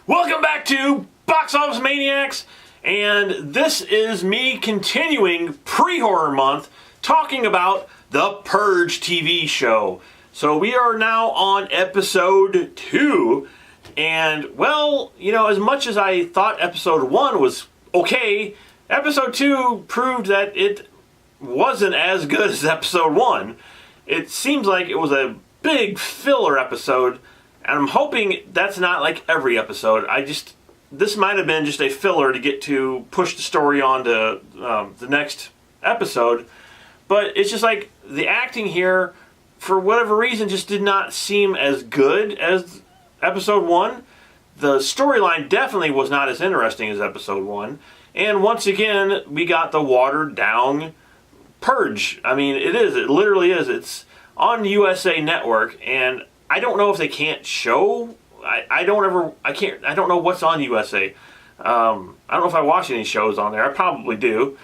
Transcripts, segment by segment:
Welcome back to Box Office Maniacs, and this is me continuing pre-horror month talking about the Purge TV show. So we are now on episode 2, and well, you know, as much as I thought episode 1 was okay, episode 2 proved that it wasn't as good as episode 1. It seems like it was a big filler episode, and I'm hoping that's not like every episode. This might have been just a filler to get to push the story on to the next episode. But it's just like the acting here, for whatever reason, just did not seem as good as episode 1. The storyline definitely was not as interesting as episode 1. And once again, we got the watered down Purge. I mean, it literally is. It's on USA Network, and I don't know if they can't show. I don't know what's on USA. I don't know if I watch any shows on there. I probably do.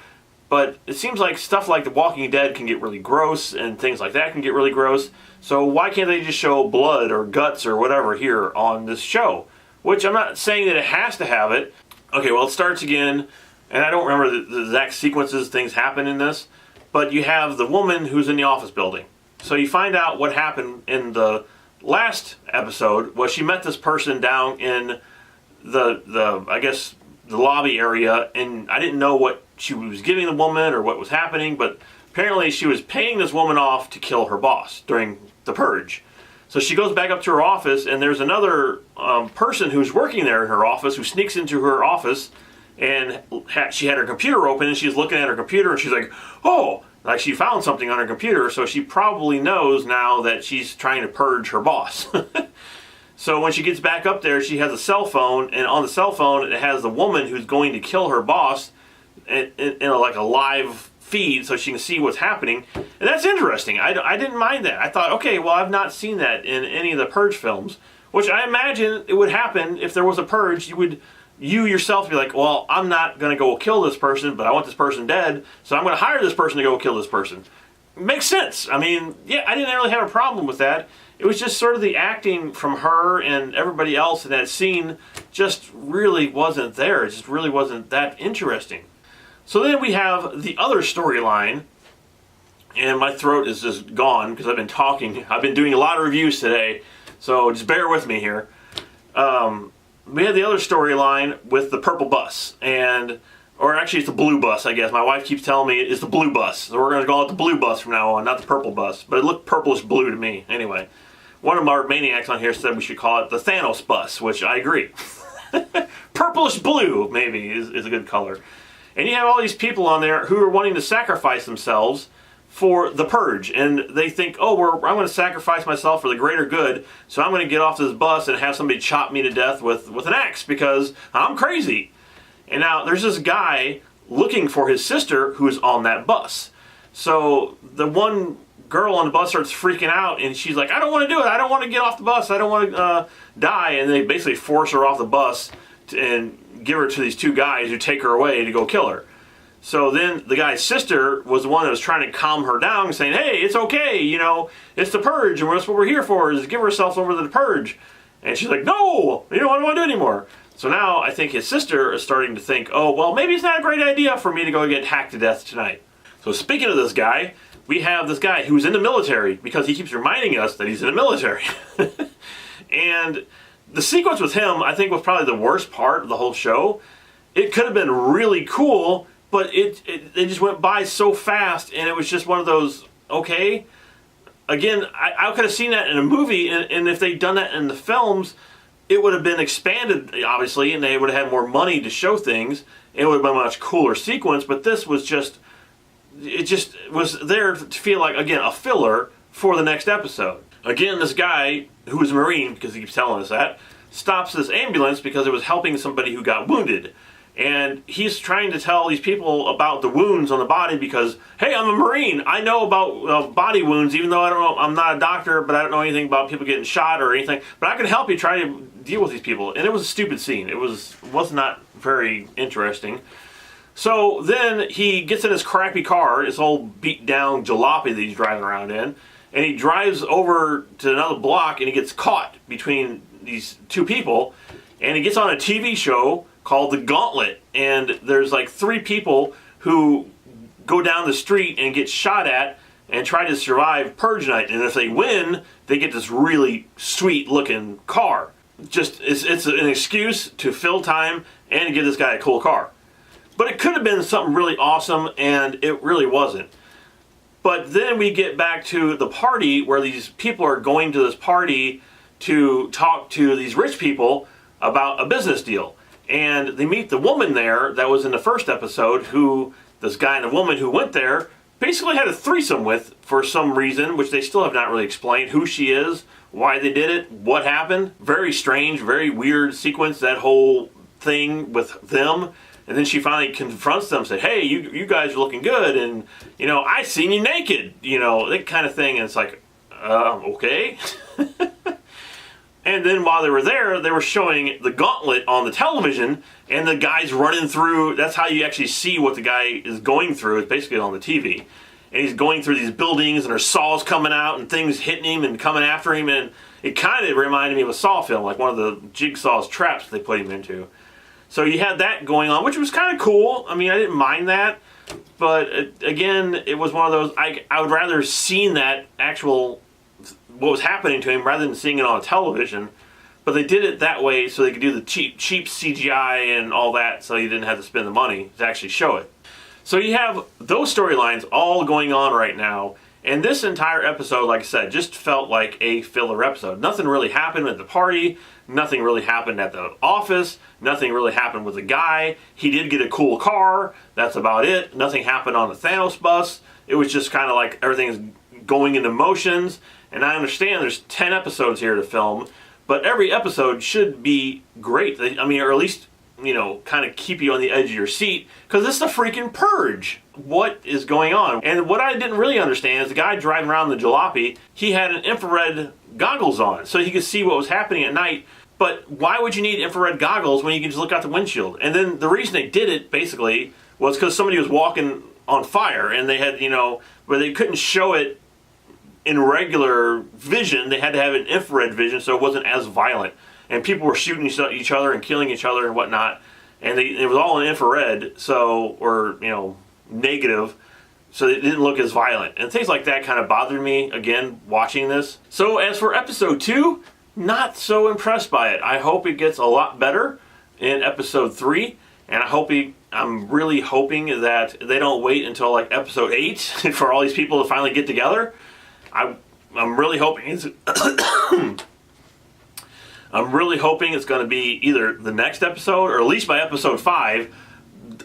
But it seems like stuff like The Walking Dead can get really gross, and things like that can get really gross. So why can't they just show blood or guts or whatever here on this show? Which I'm not saying that it has to have it. Okay, well, it starts again, and I don't remember the exact sequences things happen in this. But you have the woman who's in the office building. So you find out what happened in the last episode was she met this person down in the lobby area, and I didn't know what she was giving the woman or what was happening, but apparently she was paying this woman off to kill her boss during the Purge. So she goes back up to her office, and there's another person who's working there in her office who sneaks into her office, and she had her computer open, and she's looking at her computer, and she's like, oh, like she found something on her computer, so she probably knows now that she's trying to purge her boss. So when she gets back up there, she has a cell phone, and on the cell phone, it has the woman who's going to kill her boss in like a live feed, so she can see what's happening. And that's interesting. I didn't mind that. I thought, okay, well, I've not seen that in any of the Purge films, which I imagine it would happen if there was a Purge. You yourself be like, well, I'm not going to go kill this person, but I want this person dead, so I'm going to hire this person to go kill this person. Makes sense. I mean, yeah, I didn't really have a problem with that. It was just sort of the acting from her and everybody else in that scene just really wasn't there. It just really wasn't that interesting. So then we have the other storyline, and my throat is just gone because I've been talking. I've been doing a lot of reviews today, so just bear with me here. We had the other storyline with the purple bus, or actually it's the blue bus, I guess. My wife keeps telling me it's the blue bus, so we're going to call it the blue bus from now on, not the purple bus. But it looked purplish blue to me. Anyway, one of our maniacs on here said we should call it the Thanos bus, which I agree. Purplish blue, maybe, is a good color. And you have all these people on there who are wanting to sacrifice themselves for the Purge, and they think, oh, I'm going to sacrifice myself for the greater good, so I'm going to get off this bus and have somebody chop me to death with an axe because I'm crazy. And now there's this guy looking for his sister who's on that bus. So the one girl on the bus starts freaking out, and she's like, I don't want to do it. I don't want to get off the bus. I don't want to die. And they basically force her off the bus and give her to these two guys who take her away to go kill her. So then the guy's sister was the one that was trying to calm her down, saying, hey, it's okay, you know, it's the Purge, and that's what we're here for, is to give ourselves over to the Purge. And she's like, no, you know, I don't want to do it anymore. So now I think his sister is starting to think, oh, well, maybe it's not a great idea for me to go get hacked to death tonight. So speaking of this guy, we have this guy who's in the military, because he keeps reminding us that he's in the military. And the sequence with him, I think, was probably the worst part of the whole show. It could have been really cool, but it just went by so fast, and it was just one of those, okay. Again, I could have seen that in a movie, and if they'd done that in the films, it would have been expanded, obviously, and they would have had more money to show things. It would have been a much cooler sequence, but this was just, it just was there to feel like, again, a filler for the next episode. Again, this guy, who was a Marine, because he keeps telling us that, stops this ambulance because it was helping somebody who got wounded. And he's trying to tell these people about the wounds on the body because, hey, I'm a Marine. I know about body wounds, even though I'm not a doctor, but I don't know anything about people getting shot or anything. But I can help you try to deal with these people. And it was a stupid scene. It was not very interesting. So then he gets in his crappy car, his old beat down jalopy that he's driving around in, and he drives over to another block and he gets caught between these two people. and he gets on a TV show called The Gauntlet, and there's like 3 people who go down the street and get shot at and try to survive Purge night, and if they win, they get this really sweet looking car. Just it's an excuse to fill time and give this guy a cool car. But it could have been something really awesome, and it really wasn't. But then we get back to the party where these people are going to this party to talk to these rich people about a business deal. And they meet the woman there that was in the first episode, who this guy and a woman who went there basically had a threesome with for some reason, which they still have not really explained who she is, why they did it, what happened. Very strange, very weird sequence, that whole thing with them. And then she finally confronts them and said, hey, you guys are looking good, and, I seen you naked, that kind of thing. And it's like, okay. And then while they were there, they were showing The Gauntlet on the television, and the guy's running through. That's how you actually see what the guy is going through. It's basically on the TV. And he's going through these buildings, and there's saws coming out, and things hitting him and coming after him. And it kind of reminded me of a Saw film, like one of the Jigsaw's traps they put him into. So you had that going on, which was kind of cool. I mean, I didn't mind that. But again, it was one of those, I would rather seen that actual, what was happening to him, rather than seeing it on television. But they did it that way so they could do the cheap CGI and all that, so you didn't have to spend the money to actually show it. So you have those storylines all going on right now. And this entire episode, like I said, just felt like a filler episode. Nothing really happened at the party. Nothing really happened at the office. Nothing really happened with the guy. He did get a cool car. That's about it. Nothing happened on the Thanos bus. It was just kind of like everything's going into motions. And I understand there's 10 episodes here to film, but every episode should be great. I mean, or at least, kind of keep you on the edge of your seat, because this is the freaking Purge. What is going on? And what I didn't really understand is the guy driving around the jalopy, he had an infrared goggles on so he could see what was happening at night. But why would you need infrared goggles when you can just look out the windshield? And then the reason they did it, basically, was because somebody was walking on fire, and they had, where they couldn't show it in regular vision. They had to have an infrared vision so it wasn't as violent. And people were shooting each other and killing each other and whatnot. And it was all in infrared, or negative, so it didn't look as violent. And things like that kind of bothered me, again, watching this. So as for episode 2, not so impressed by it. I hope it gets a lot better in episode 3. And I'm really hoping that they don't wait until like episode 8 for all these people to finally get together. I'm really hoping it's going to be either the next episode, or at least by episode 5,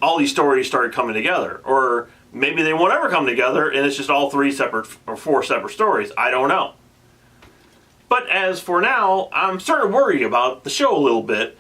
all these stories started coming together. Or maybe they won't ever come together, and it's just all 3 separate or 4 separate stories. I don't know. But as for now, I'm starting to worry about the show a little bit.